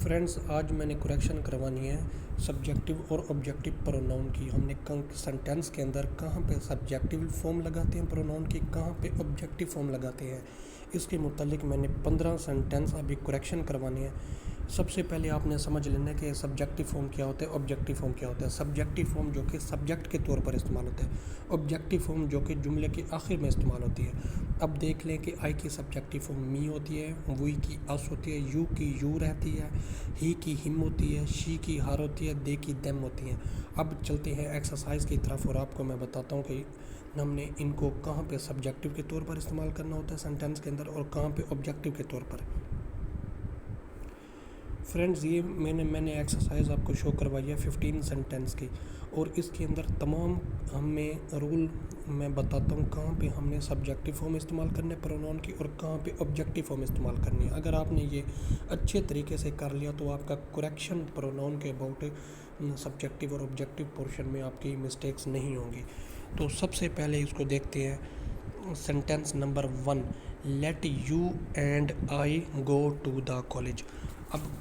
Friends, आज मैंने correction करवानी है सब्जेक्टिव और ऑब्जेक्टिव प्रोनाउन की। हमने सेंटेंस के अंदर कहाँ पे सब्जेक्टिव फॉर्म लगाते हैं प्रोनाउन की, कहाँ पे ऑब्जेक्टिव फॉर्म लगाते हैं, इसके मुतालिक मैंने 15 सेंटेंस अभी करेक्शन करवानी है। सबसे पहले आपने समझ लेना है कि सब्जेक्टिव फॉर्म क्या होता है, ऑब्जेक्टिव फॉर्म क्या होता है। सब्जेक्टिव फॉर्म जो कि सब्जेक्ट के तौर पर इस्तेमाल होता है, ऑब्जेक्टिव फॉर्म जो कि जुमले के आखिर में इस्तेमाल होती है। अब देख लें कि आई की सब्जेक्टिव फॉर्म मी होती है, वी की अस होती है, यू की यू रहती है, ही की हिम होती है, शी की हर होती है, दे की देम होती है। अब चलते हैं एक्सरसाइज की तरफ और आपको मैं बताता हूँ कि हमने इनको कहाँ पे सब्जेक्टिव के तौर पर इस्तेमाल करना होता है सेंटेंस के अंदर और कहाँ पे ऑब्जेक्टिव के तौर पर। फ्रेंड्स, ये मैंने एक्सरसाइज आपको शो करवाई है 15 सेंटेंस की, और इसके अंदर तमाम हमें रूल मैं बताता हूँ कहाँ पे हमने सब्जेक्टिव फॉर्म इस्तेमाल करने प्रोनाउन की और कहाँ पे ऑब्जेक्टिव फॉर्म इस्तेमाल करनी है। अगर आपने ये अच्छे तरीके से कर लिया तो आपका करेक्शन प्रोनाउन के अबाउट सब्जेक्टिव और ऑब्जेक्टिव पोर्शन में आपकी मिस्टेक्स नहीं होंगी। तो सबसे पहले इसको देखते हैं। Sentence number 1, let you and I go to the college. अब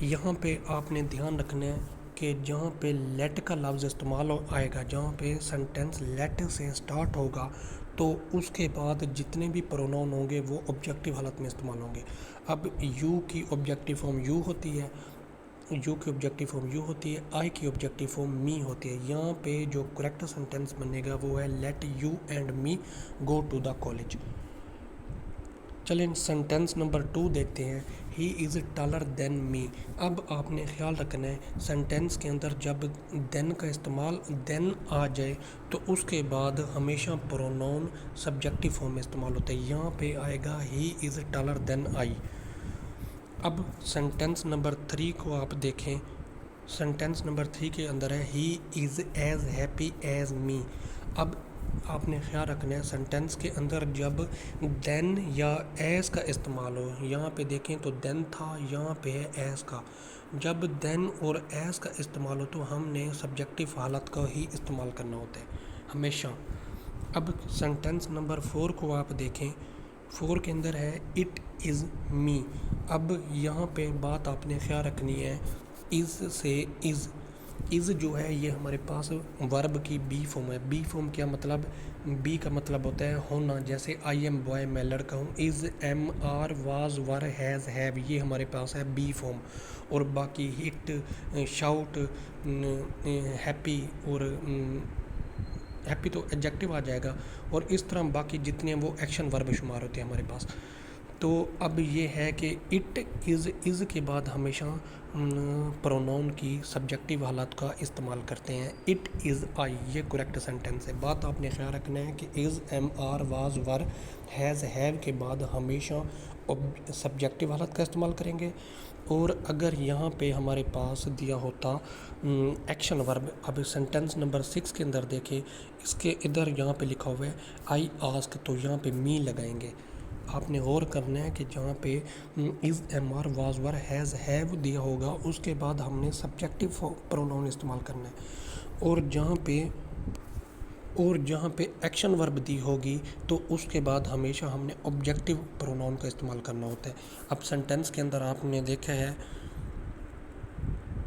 यहाँ पे आपने ध्यान रखना है कि जहाँ पे लेट का लफ्ज़ इस्तेमाल आएगा, जहाँ पे सेंटेंस लेट से स्टार्ट होगा, तो उसके बाद जितने भी प्रोनाउन होंगे वो ऑब्जेक्टिव हालत में इस्तेमाल होंगे। अब यू की ऑब्जेक्टिव फॉर्म यू होती है, यू की ऑब्जेक्टिव फॉर्म यू होती है, आई की ऑब्जेक्टिव फॉर्म मी होती है। यहाँ पे जो करेक्ट सेंटेंस बनेगा वो है let you and me go to the college. चलें सेंटेंस नंबर 2 देखते हैं। He is taller than me. अब आपने ख्याल रखना है सेंटेंस के अंदर जब देन का इस्तेमाल देन आ जाए तो उसके बाद हमेशा प्रोनाउन सब्जेक्टिव फॉर्म में इस्तेमाल होता है। यहाँ पे आएगा he is taller than I. अब सेंटेंस नंबर 3 को आप देखें। सेंटेंस नंबर 3 के अंदर है he is as happy as me. अब आपने ख्याल रखना है सेंटेंस के अंदर जब देन या एज का इस्तेमाल हो, यहाँ पे देखें तो देन था, यहाँ पे है एज का। जब देन और एज का इस्तेमाल हो तो हमने सब्जेक्टिव हालत का ही इस्तेमाल करना होता है हमेशा। अब सेंटेंस नंबर 4 को आप देखें। 4 के अंदर है इट इज़ मी। अब यहाँ पे बात आपने ख्याल रखनी है, इज़ से इज़ जो है ये हमारे पास वर्ब की बी फॉर्म है। बी फॉर्म क्या मतलब, बी का मतलब होता है होना। जैसे आई एम बॉय, मैं लड़का हूँ। Is am are was were has have, ये हमारे पास है बी फॉर्म। और बाकी हिट, शाउट, हैप्पी और हैप्पी तो एडजेक्टिव आ जाएगा, और इस तरह बाकी जितने वो एक्शन वर्ब शुमार होते हैं हमारे पास। तो अब ये है कि इट इज़ के बाद हमेशा प्रोनाउन की सब्जेक्टिव हालत का इस्तेमाल करते हैं। इट इज़ आई, ये करेक्ट सेंटेंस है। बात आपने ख्याल रखना है कि is am are was were has have के बाद हमेशा सब्जेक्टिव हालत का इस्तेमाल करेंगे। और अगर यहाँ पे हमारे पास दिया होता एक्शन वर्ब, अब सेंटेंस नंबर 6 के अंदर देखें, इसके इधर यहाँ पे लिखा हुआ है आई आस्क, तो यहाँ पे मी लगाएंगे। आपने गौर करना है कि जहाँ पे is am are was were has have दिया होगा उसके बाद हमने सब्जेक्टिव प्रोनाउन इस्तेमाल करना है, और जहाँ पे एक्शन वर्ब दी होगी तो उसके बाद हमेशा हमने ऑब्जेक्टिव प्रोनाउन का इस्तेमाल करना होता है। अब सेंटेंस के अंदर आपने देखा है,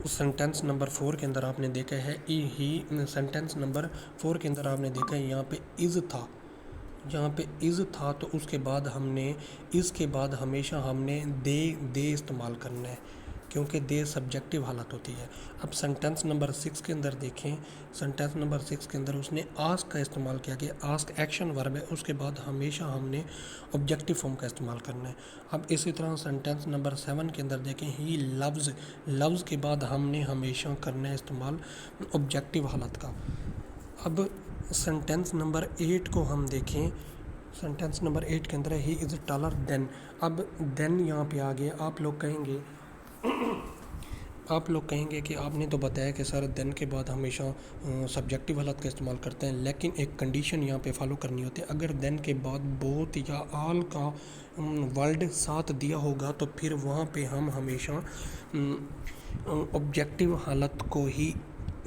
उस सेंटेंस नंबर 4 के अंदर आपने देखा है ही, सेंटेंस नंबर 4 के अंदर आपने देखा है यहाँ पे इज़ था, यहाँ पे इज़ था, तो उसके बाद हमने इसके बाद हमेशा हमने दे इस्तेमाल करना है, क्योंकि दे सब्जेक्टिव हालत होती है। अब सेंटेंस नंबर 6 के अंदर देखें। सेंटेंस नंबर 6 के अंदर उसने आस्क का इस्तेमाल किया कि आस्क एक्शन वर्ब है, उसके बाद हमेशा हमने ऑब्जेक्टिव फॉर्म का इस्तेमाल करना है। अब इसी तरह सेंटेंस नंबर 7 के अंदर देखें, ही लव्स के बाद हमने हमेशा करना है इस्तेमाल ऑब्जेक्टिव हालत का। अब सेंटेंस नंबर 8 को हम देखें। सेंटेंस नंबर 8 के अंदर है ही इज़ टॉलर देन। अब देन यहाँ पे आ गया। आप लोग कहेंगे कि आपने तो बताया कि सर देन के बाद हमेशा सब्जेक्टिव हालत का इस्तेमाल करते हैं, लेकिन एक कंडीशन यहाँ पे फॉलो करनी होती है। अगर देन के बाद बोथ या ऑल का वर्ड साथ दिया होगा तो फिर वहाँ पे हम हमेशा ऑब्जेक्टिव हालत को ही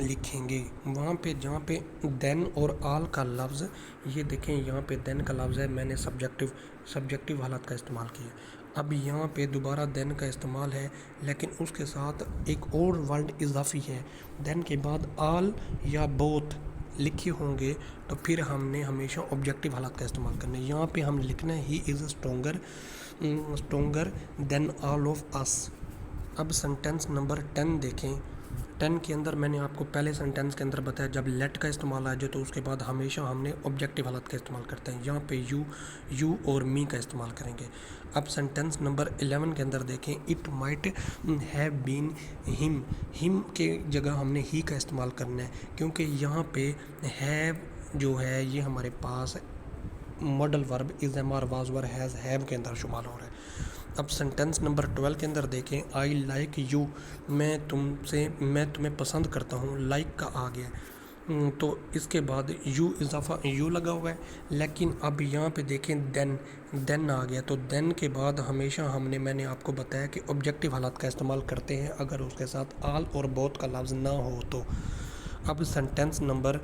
लिखेंगे। वहाँ पे जहाँ पे देन और ऑल का लफ्ज़, ये देखें यहाँ पे देन का लफ्ज़ है, मैंने सब्जेक्टिव हालत का इस्तेमाल किया। अब यहाँ पे दोबारा देन का इस्तेमाल है, लेकिन उसके साथ एक और वर्ड इजाफी है। देन के बाद आल या बोथ लिखे होंगे तो फिर हमने हमेशा ऑब्जेक्टिव हालत का इस्तेमाल करना है। यहाँ पे हम लिखना है he is stronger then all of us. अब सेंटेंस नंबर 10 देखें। 10 के अंदर मैंने आपको पहले सेंटेंस के अंदर बताया जब लेट का इस्तेमाल आ जाए तो उसके बाद हमेशा हमने ऑब्जेक्टिव हालत का इस्तेमाल करते हैं। यहाँ पे यू और मी का इस्तेमाल करेंगे। अब सेंटेंस नंबर 11 के अंदर देखें, it might have been him के जगह हमने ही का इस्तेमाल करना है, क्योंकि यहाँ पे हैव जो है ये हमारे पास modal verb is am are was were has have के अंदर शुमार हो रहा है। अब सेंटेंस नंबर 12 के अंदर देखें, आई लाइक यू, मैं तुम्हें पसंद करता हूँ, लाइक का आ गया तो इसके बाद यू इजाफा यू लगा हुआ है। लेकिन अब यहाँ पे देखें देन आ गया, तो देन के बाद हमेशा मैंने आपको बताया कि ऑब्जेक्टिव हालात का इस्तेमाल करते हैं अगर उसके साथ आल और बोथ का लफ्ज़ ना हो तो। अब सेंटेंस नंबर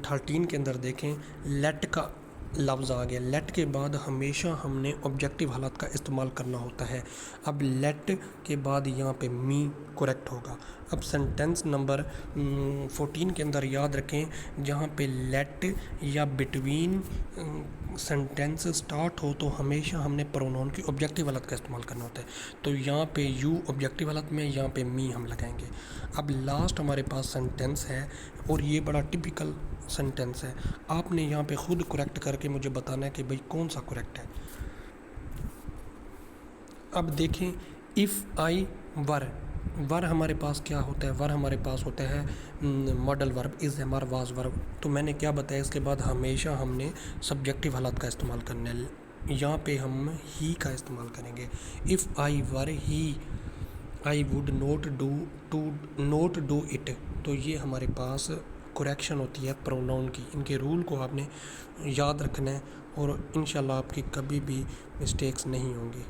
13 के अंदर देखें, लेट का लफ्ज़ आ गया। लेट के बाद हमेशा हमने ऑब्जेक्टिव हालत का इस्तेमाल करना होता है। अब लेट के बाद यहाँ पे मी करेक्ट होगा। अब सेंटेंस नंबर 14 के अंदर याद रखें, जहाँ पे लेट या बिटवीन सेंटेंस स्टार्ट हो तो हमेशा हमने प्रोनाउन की ऑब्जेक्टिव हालत का इस्तेमाल करना होता है। तो यहाँ पे यू ऑब्जेक्टिव हालत में, यहाँ पे मी हम लगाएंगे। अब लास्ट हमारे पास सेंटेंस है और ये बड़ा टिपिकल सेंटेंस है। आपने यहाँ पे ख़ुद करेक्ट करके मुझे बताना है कि भाई कौन सा करेक्ट है। अब देखें, इफ़ आई वर हमारे पास क्या होता है? वर हमारे पास होता है modal verb is am are was verb. तो मैंने क्या बताया, इसके बाद हमेशा हमने सब्जेक्टिव हालत का इस्तेमाल करना है। यहाँ पे हम ही का इस्तेमाल करेंगे। If I were he I would not do it. तो ये हमारे पास करेक्शन होती है प्रोनाउन की। इनके रूल को आपने याद रखना है और इंशाल्लाह आपकी कभी भी मिस्टेक्स नहीं होंगी।